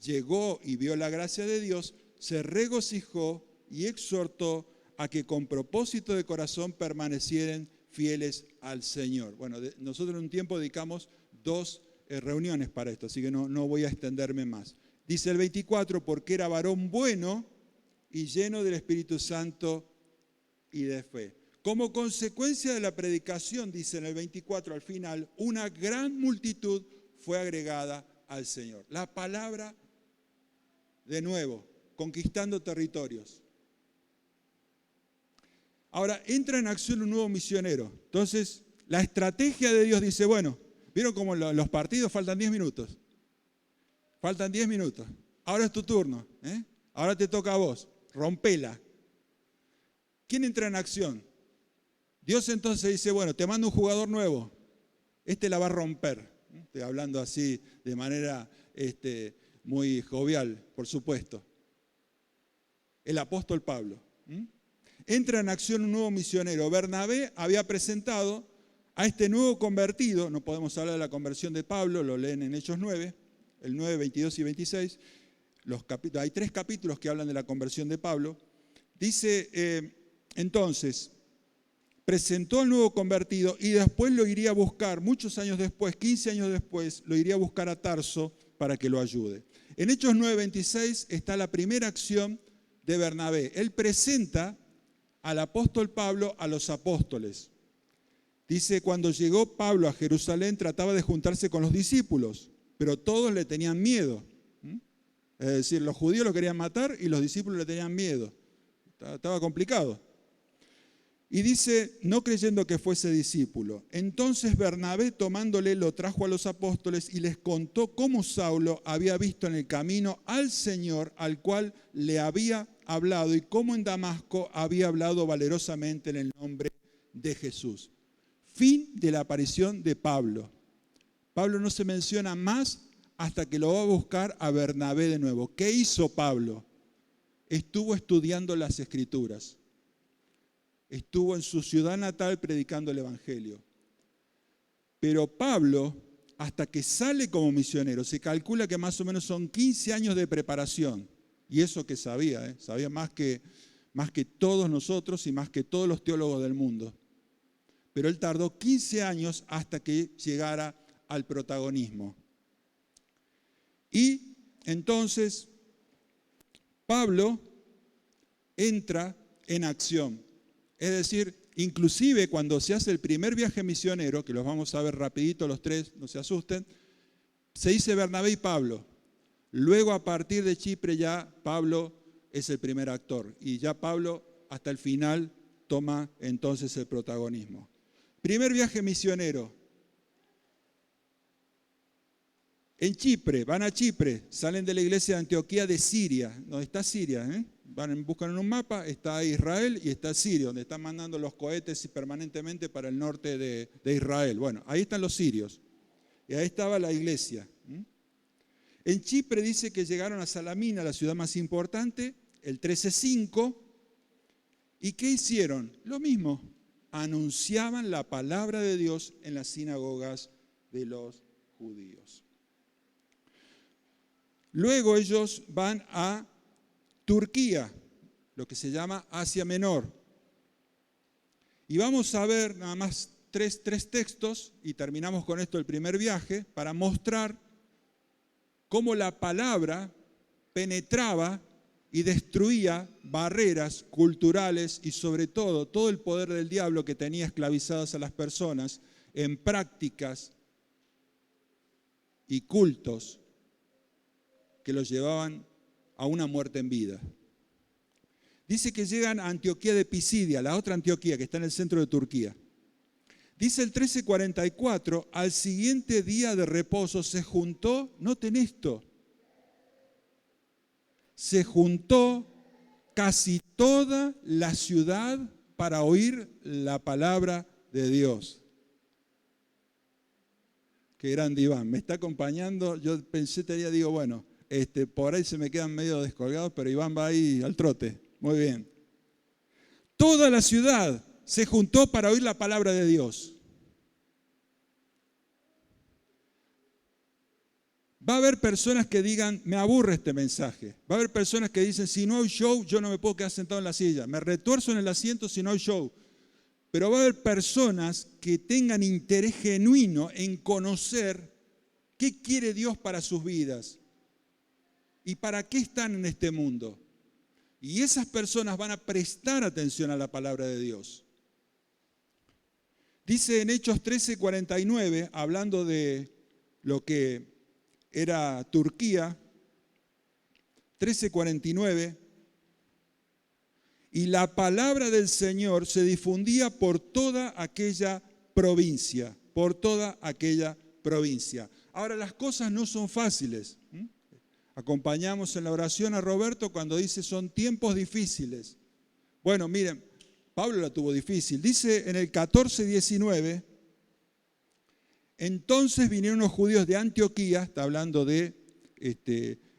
llegó y vio la gracia de Dios, se regocijó y exhortó a que con propósito de corazón permanecieran fieles al Señor. Bueno, nosotros en un tiempo dedicamos 2 reuniones para esto, así que no voy a extenderme más. Dice el 24, porque era varón bueno y lleno del Espíritu Santo y de fe. Como consecuencia de la predicación, dice en el 24 al final, una gran multitud fue agregada al Señor. La palabra, de nuevo, conquistando territorios. Ahora, entra en acción un nuevo misionero. Entonces, la estrategia de Dios dice, bueno, ¿vieron cómo los partidos faltan 10 minutos? Faltan 10 minutos. Ahora es tu turno. Ahora te toca a vos. Rompela. ¿Quién entra en acción? Dios entonces dice, bueno, te mando un jugador nuevo. La va a romper. Estoy hablando así de manera muy jovial, por supuesto. El apóstol Pablo. Entra en acción un nuevo misionero. Bernabé había presentado a este nuevo convertido, no podemos hablar de la conversión de Pablo, lo leen en Hechos 9, el 9, 22 y 26. Hay 3 capítulos que hablan de la conversión de Pablo. Dice, entonces, presentó al nuevo convertido y después lo iría a buscar, muchos años después, 15 años después, lo iría a buscar a Tarso para que lo ayude. En Hechos 9, 26 está la primera acción de Bernabé. Él presenta al apóstol Pablo a los apóstoles. Dice, cuando llegó Pablo a Jerusalén trataba de juntarse con los discípulos, pero todos le tenían miedo. Es decir, los judíos lo querían matar y los discípulos le tenían miedo. Estaba complicado. Y dice, no creyendo que fuese discípulo. Entonces Bernabé, tomándole, lo trajo a los apóstoles y les contó cómo Saulo había visto en el camino al Señor, al cual le había hablado, y cómo en Damasco había hablado valerosamente en el nombre de Jesús. Fin de la aparición de Pablo. Pablo no se menciona más hasta que lo va a buscar a Bernabé de nuevo. ¿Qué hizo Pablo? Estuvo estudiando las Escrituras. Estuvo en su ciudad natal predicando el Evangelio. Pero Pablo, hasta que sale como misionero, se calcula que más o menos son 15 años de preparación. Y eso que sabía, sabía más que todos nosotros y más que todos los teólogos del mundo. Pero él tardó 15 años hasta que llegara al protagonismo. Y entonces Pablo entra en acción. Es decir, inclusive cuando se hace el primer viaje misionero, que los vamos a ver rapidito los 3, no se asusten, se dice Bernabé y Pablo. Luego, a partir de Chipre, ya Pablo es el primer actor. Y ya Pablo, hasta el final, toma entonces el protagonismo. Primer viaje misionero. En Chipre, van a Chipre, salen de la iglesia de Antioquía de Siria. ¿Dónde está Siria? Buscan en un mapa, está Israel y está Siria, donde están mandando los cohetes permanentemente para el norte de Israel. Bueno, ahí están los sirios. Y ahí estaba la iglesia. En Chipre dice que llegaron a Salamina, la ciudad más importante, el 13:5. ¿Y qué hicieron? Lo mismo, anunciaban la palabra de Dios en las sinagogas de los judíos. Luego ellos van a Turquía, lo que se llama Asia Menor. Y vamos a ver nada más tres textos, y terminamos con esto el primer viaje, para mostrar cómo la palabra penetraba y destruía barreras culturales y sobre todo el poder del diablo que tenía esclavizadas a las personas en prácticas y cultos que los llevaban a una muerte en vida. Dice que llegan a Antioquía de Pisidia, la otra Antioquía que está en el centro de Turquía. Dice el 1344, al siguiente día de reposo se juntó, noten esto, se juntó casi toda la ciudad para oír la palabra de Dios. Qué grande Iván, me está acompañando, yo pensé, digo, bueno, por ahí se me quedan medio descolgados, pero Iván va ahí al trote, muy bien. Toda la ciudad se juntó para oír la palabra de Dios. Va a haber personas que digan, me aburre este mensaje. Va a haber personas que dicen, si no hay show, yo no me puedo quedar sentado en la silla. Me retuerzo en el asiento si no hay show. Pero va a haber personas que tengan interés genuino en conocer qué quiere Dios para sus vidas y para qué están en este mundo. Y esas personas van a prestar atención a la palabra de Dios. Dice en Hechos 13:49, hablando de lo que era Turquía, 13:49, y la palabra del Señor se difundía por toda aquella provincia, por toda aquella provincia. Ahora, las cosas no son fáciles. Acompañamos en la oración a Roberto cuando dice son tiempos difíciles. Bueno, miren, Pablo la tuvo difícil. Dice en el 14:19, entonces vinieron los judíos de Antioquía, está hablando de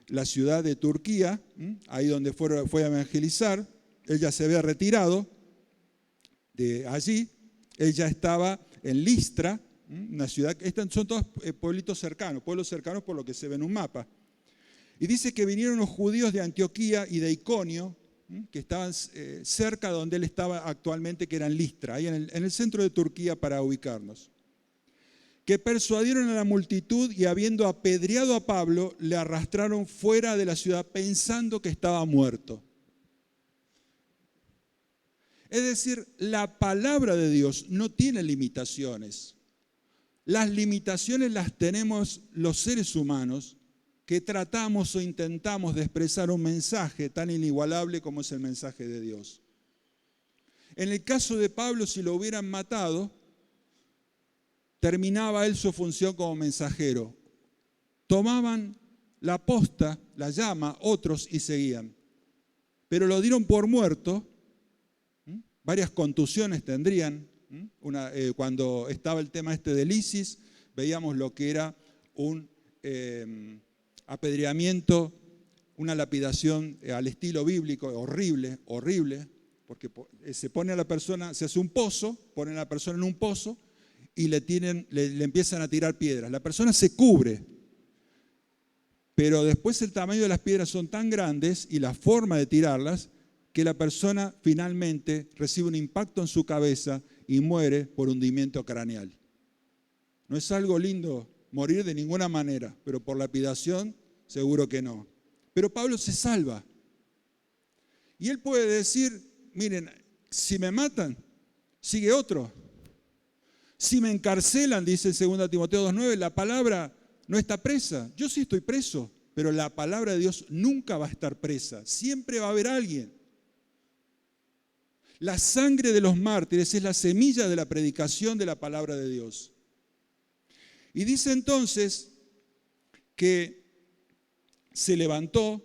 la ciudad de Turquía, ahí donde fue a evangelizar. Él ya se había retirado de allí, él ya estaba en Listra, una ciudad, son todos pueblitos cercanos por lo que se ve en un mapa. Y dice que vinieron los judíos de Antioquía y de Iconio, que estaban cerca de donde él estaba actualmente, que eran Listra, ahí en el centro de Turquía para ubicarnos. Que persuadieron a la multitud y habiendo apedreado a Pablo, le arrastraron fuera de la ciudad pensando que estaba muerto. Es decir, la palabra de Dios no tiene limitaciones. Las limitaciones las tenemos los seres humanos que tratamos o intentamos de expresar un mensaje tan inigualable como es el mensaje de Dios. En el caso de Pablo, si lo hubieran matado, terminaba él su función como mensajero. Tomaban la posta, la llama, otros y seguían. Pero lo dieron por muerto, varias contusiones tendrían. Cuando estaba el tema del ISIS, veíamos lo que era un apedreamiento, una lapidación al estilo bíblico, horrible, porque se pone a la persona, se hace un pozo, ponen a la persona en un pozo y le empiezan a tirar piedras. La persona se cubre, pero después el tamaño de las piedras son tan grandes y la forma de tirarlas que la persona finalmente recibe un impacto en su cabeza y muere por hundimiento craneal. No es algo lindo morir de ninguna manera, pero por lapidación seguro que no. Pero Pablo se salva. Y él puede decir, miren, si me matan, sigue otro. Si me encarcelan, dice en 2 Timoteo 2:9, la palabra no está presa. Yo sí estoy preso. pero la palabra de Dios nunca va a estar presa, siempre va a haber alguien. La sangre de los mártires es la semilla de la predicación de la palabra de Dios. Y dice entonces que se levantó,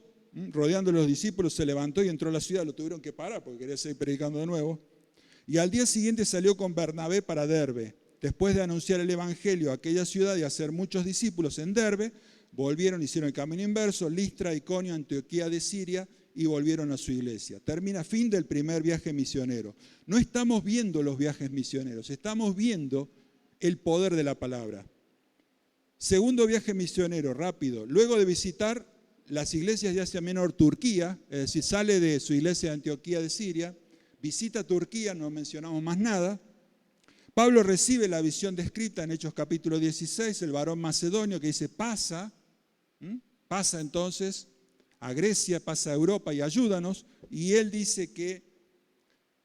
rodeando a los discípulos, se levantó y entró a la ciudad, lo tuvieron que parar porque quería seguir predicando de nuevo. Y al día siguiente salió con Bernabé para Derbe. Después de anunciar el evangelio a aquella ciudad y hacer muchos discípulos en Derbe, volvieron, hicieron el camino inverso, Listra, Iconio, Antioquía de Siria, y volvieron a su iglesia. Termina fin del primer viaje misionero. No estamos viendo los viajes misioneros, estamos viendo el poder de la palabra. Segundo viaje misionero, rápido. Luego de visitar las iglesias de Asia Menor, Turquía, es decir, sale de su iglesia de Antioquía de Siria, visita Turquía, no mencionamos más nada. Pablo recibe la visión descrita en Hechos capítulo 16, el varón macedonio que dice, pasa entonces a Grecia, pasa a Europa y ayúdanos, y él dice que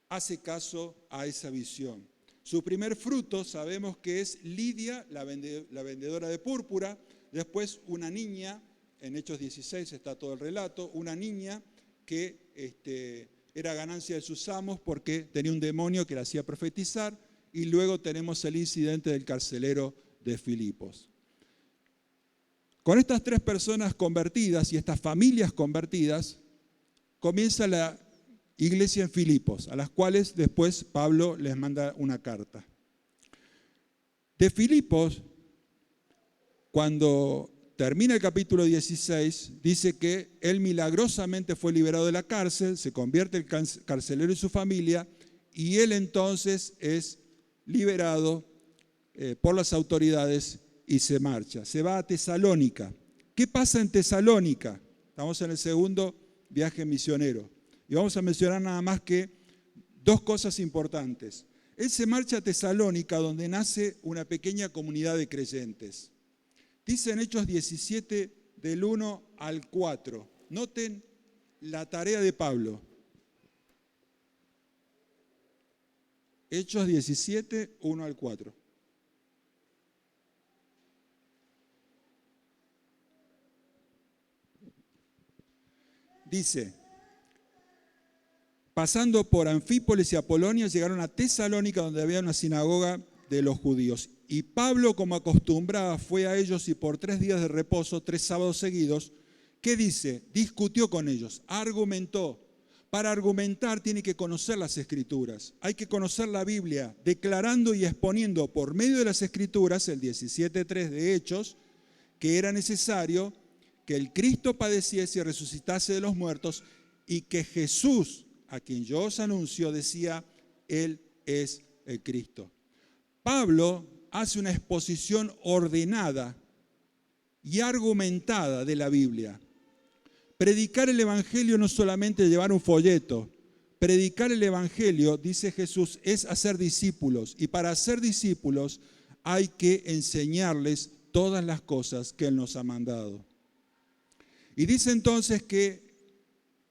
hace caso a esa visión. Su primer fruto sabemos que es Lidia, la vendedora de púrpura, después una niña, en Hechos 16 está todo el relato, una niña que era ganancia de sus amos porque tenía un demonio que la hacía profetizar, y luego tenemos el incidente del carcelero de Filipos. Con estas tres personas convertidas y estas familias convertidas, comienza la iglesia en Filipos, a las cuales después Pablo les manda una carta. De Filipos, cuando termina el capítulo 16, dice que él milagrosamente fue liberado de la cárcel, se convierte el carcelero y su familia, y él entonces es liberado por las autoridades y se marcha. Se va a Tesalónica. ¿Qué pasa en Tesalónica? Estamos en el segundo viaje misionero. Y vamos a mencionar nada más que dos cosas importantes. Él se marcha a Tesalónica, donde nace una pequeña comunidad de creyentes. Dice en Hechos 17, del 1 al 4. Noten la tarea de Pablo. Hechos 17, 1 al 4. Dice, pasando por Anfípolis y Apolonia, llegaron a Tesalónica, donde había una sinagoga de los judíos. Y Pablo, como acostumbraba, fue a ellos y por 3 días de reposo, 3 sábados seguidos, ¿qué dice? Discutió con ellos, argumentó. Para argumentar tiene que conocer las Escrituras, hay que conocer la Biblia, declarando y exponiendo por medio de las Escrituras, el 17.3 de Hechos, que era necesario que el Cristo padeciese y resucitase de los muertos, y que Jesús, a quien yo os anuncio, decía, Él es el Cristo. Pablo hace una exposición ordenada y argumentada de la Biblia. Predicar el Evangelio no es solamente llevar un folleto. Predicar el Evangelio, dice Jesús, es hacer discípulos. Y para hacer discípulos hay que enseñarles todas las cosas que Él nos ha mandado. Y dice entonces que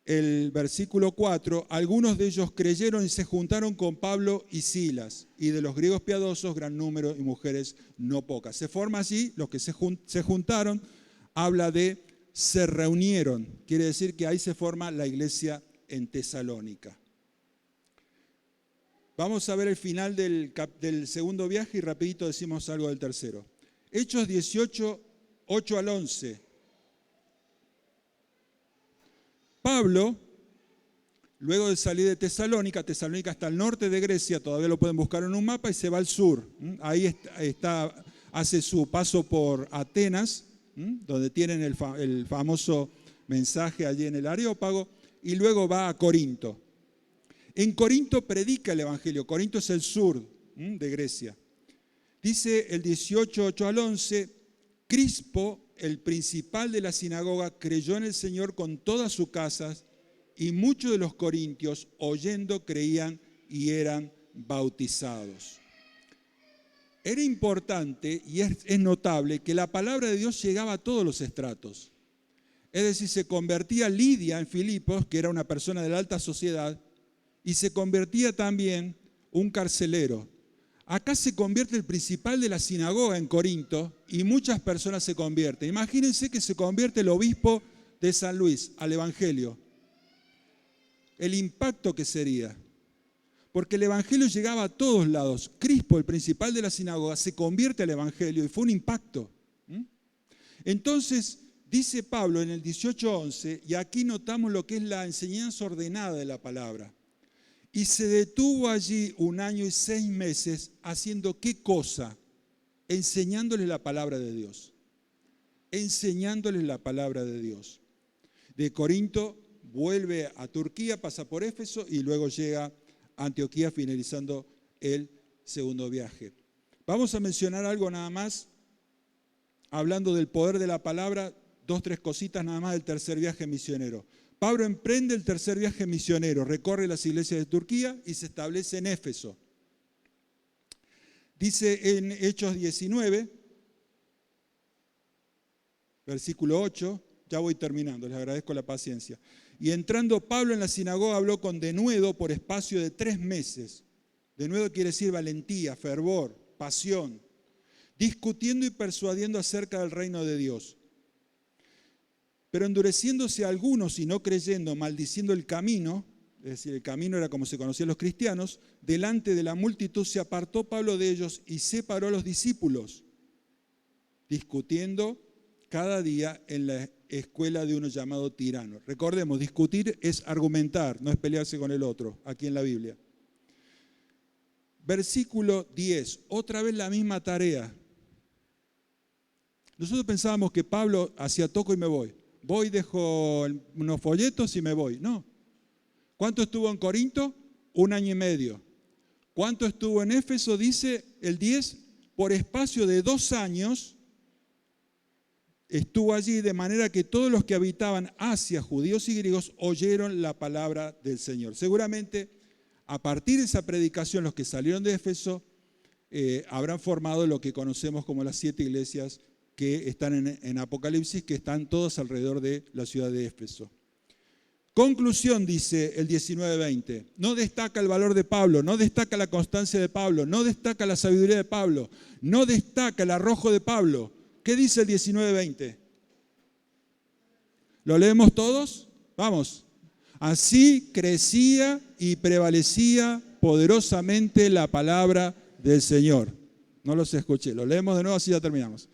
el versículo 4, algunos de ellos creyeron y se juntaron con Pablo y Silas, y de los griegos piadosos gran número y mujeres no pocas. Se forma allí, los que se juntaron, habla de se reunieron, quiere decir que ahí se forma la iglesia en Tesalónica. Vamos a ver el final del segundo viaje y rapidito decimos algo del tercero. Hechos 18, 8 al 11. Pablo, luego de salir de Tesalónica, Tesalónica está al norte de Grecia, todavía lo pueden buscar en un mapa, y se va al sur. Ahí hace su paso por Atenas, donde tienen el famoso mensaje allí en el Areópago, y luego va a Corinto. En Corinto predica el Evangelio. Corinto es el sur de Grecia. Dice el 18, 8 al 11, Crispo, el principal de la sinagoga, creyó en el Señor con todas sus casas, y muchos de los corintios, oyendo, creían y eran bautizados. Era importante y es notable que la palabra de Dios llegaba a todos los estratos. Es decir, se convertía Lidia en Filipos, que era una persona de la alta sociedad, y se convertía también un carcelero. Acá se convierte el principal de la sinagoga en Corinto y muchas personas se convierten. Imagínense que se convierte el obispo de San Luis al Evangelio. El impacto que sería. Porque el Evangelio llegaba a todos lados. Crispo, el principal de la sinagoga, se convierte al Evangelio y fue un impacto. Entonces, dice Pablo en el 18:11, y aquí notamos lo que es la enseñanza ordenada de la palabra. Y se detuvo allí 1 año y 6 meses, haciendo ¿qué cosa? Enseñándoles la palabra de Dios. Enseñándoles la palabra de Dios. De Corinto vuelve a Turquía, pasa por Éfeso y luego llega a Antioquía finalizando el segundo viaje. Vamos a mencionar algo nada más, hablando del poder de la palabra, 2, 3 cositas nada más del tercer viaje misionero. Pablo emprende el tercer viaje misionero, recorre las iglesias de Turquía y se establece en Éfeso. Dice en Hechos 19, versículo 8, ya voy terminando, les agradezco la paciencia. Y entrando Pablo en la sinagoga habló con denuedo por espacio de 3 meses. Denuedo quiere decir valentía, fervor, pasión, discutiendo y persuadiendo acerca del reino de Dios. Pero endureciéndose algunos y no creyendo, maldiciendo el camino, es decir, el camino era como se conocían los cristianos, delante de la multitud se apartó Pablo de ellos y separó a los discípulos, discutiendo cada día en la escuela de uno llamado Tirano. Recordemos, discutir es argumentar, no es pelearse con el otro, aquí en la Biblia. Versículo 10, otra vez la misma tarea. Nosotros pensábamos que Pablo hacía toco y me voy. Voy, dejo unos folletos y me voy. No. ¿Cuánto estuvo en Corinto? 1 año y medio. ¿Cuánto estuvo en Éfeso? Dice el 10, por espacio de 2 años estuvo allí, de manera que todos los que habitaban Asia, judíos y griegos, oyeron la palabra del Señor. Seguramente, a partir de esa predicación, los que salieron de Éfeso habrán formado lo que conocemos como las 7 iglesias que están en Apocalipsis, que están todos alrededor de la ciudad de Éfeso. Conclusión, dice el 19:20, no destaca el valor de Pablo, no destaca la constancia de Pablo, no destaca la sabiduría de Pablo, no destaca el arrojo de Pablo. ¿Qué dice el 19:20? ¿Lo leemos todos? Vamos. Así crecía y prevalecía poderosamente la palabra del Señor. No los escuché, lo leemos de nuevo, así ya terminamos.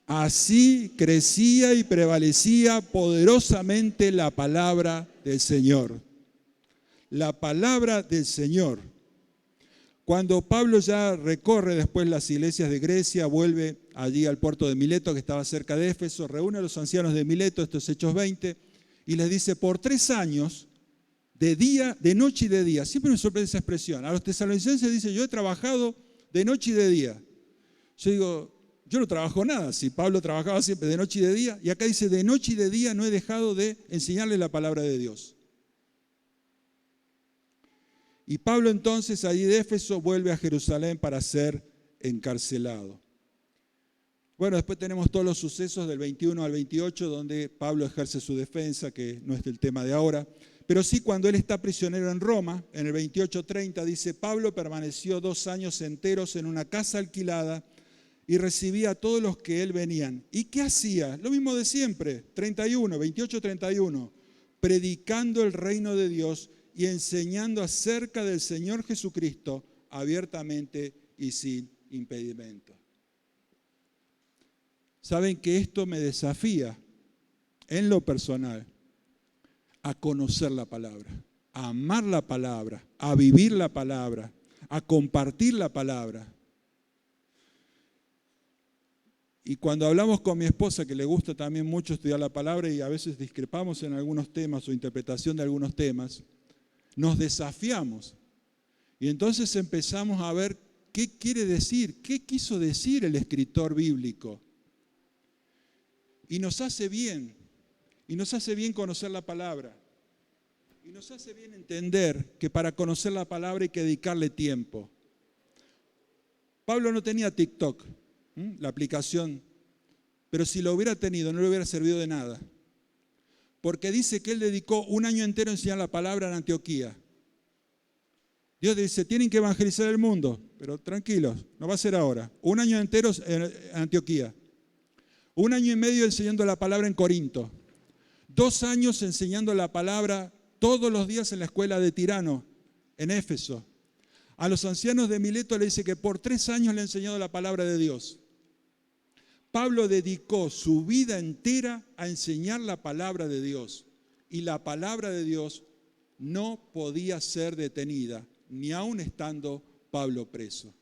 Así crecía y prevalecía poderosamente la palabra del Señor. La palabra del Señor. Cuando Pablo ya recorre después las iglesias de Grecia, vuelve allí al puerto de Mileto, que estaba cerca de Éfeso, reúne a los ancianos de Mileto, estos Hechos 20, y les dice, por 3 años, de día, de noche y de día. Siempre me sorprende esa expresión. A los tesalonicenses dice, yo he trabajado de noche y de día. Yo digo, yo no trabajo nada, si Pablo trabajaba siempre de noche y de día, y acá dice, de noche y de día no he dejado de enseñarles la palabra de Dios. Y Pablo entonces allí de Éfeso vuelve a Jerusalén para ser encarcelado. Bueno, después tenemos todos los sucesos del 21 al 28, donde Pablo ejerce su defensa, que no es el tema de ahora, pero sí cuando él está prisionero en Roma, en el 28:30 dice, Pablo permaneció 2 años enteros en una casa alquilada, y recibía a todos los que él venían. ¿Y qué hacía? Lo mismo de siempre, 28:31, predicando el reino de Dios y enseñando acerca del Señor Jesucristo abiertamente y sin impedimento. Saben que esto me desafía en lo personal a conocer la palabra, a amar la palabra, a vivir la palabra, a compartir la palabra. Y cuando hablamos con mi esposa, que le gusta también mucho estudiar la palabra y a veces discrepamos en algunos temas o interpretación de algunos temas, nos desafiamos. Y entonces empezamos a ver qué quiere decir, qué quiso decir el escritor bíblico. Y nos hace bien conocer la palabra. Y nos hace bien entender que para conocer la palabra hay que dedicarle tiempo. Pablo no tenía TikTok, la aplicación, pero si lo hubiera tenido no le hubiera servido de nada, porque dice que él dedicó 1 año entero a enseñar la palabra en Antioquía. Dios dice, tienen que evangelizar el mundo, pero tranquilos, no va a ser ahora. 1 año entero en Antioquía. 1 año y medio enseñando la palabra en Corinto. 2 años enseñando la palabra todos los días en la escuela de Tirano, en Éfeso. A los ancianos de Mileto le dice que por 3 años le ha enseñado la palabra de Dios. Pablo dedicó su vida entera a enseñar la palabra de Dios. Y la palabra de Dios no podía ser detenida, ni aun estando Pablo preso.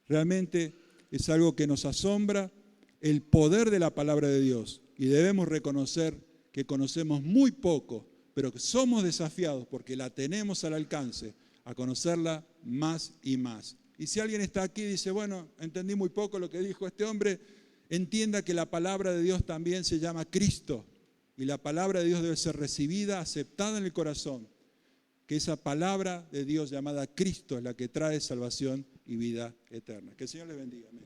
Realmente es algo que nos asombra, el poder de la palabra de Dios. Y debemos reconocer que conocemos muy poco, pero que somos desafiados porque la tenemos al alcance, a conocerla más y más. Y si alguien está aquí y dice, bueno, entendí muy poco lo que dijo este hombre, entienda que la palabra de Dios también se llama Cristo. Y la palabra de Dios debe ser recibida, aceptada en el corazón. Que esa palabra de Dios llamada Cristo es la que trae salvación y vida eterna. Que el Señor les bendiga. Amén.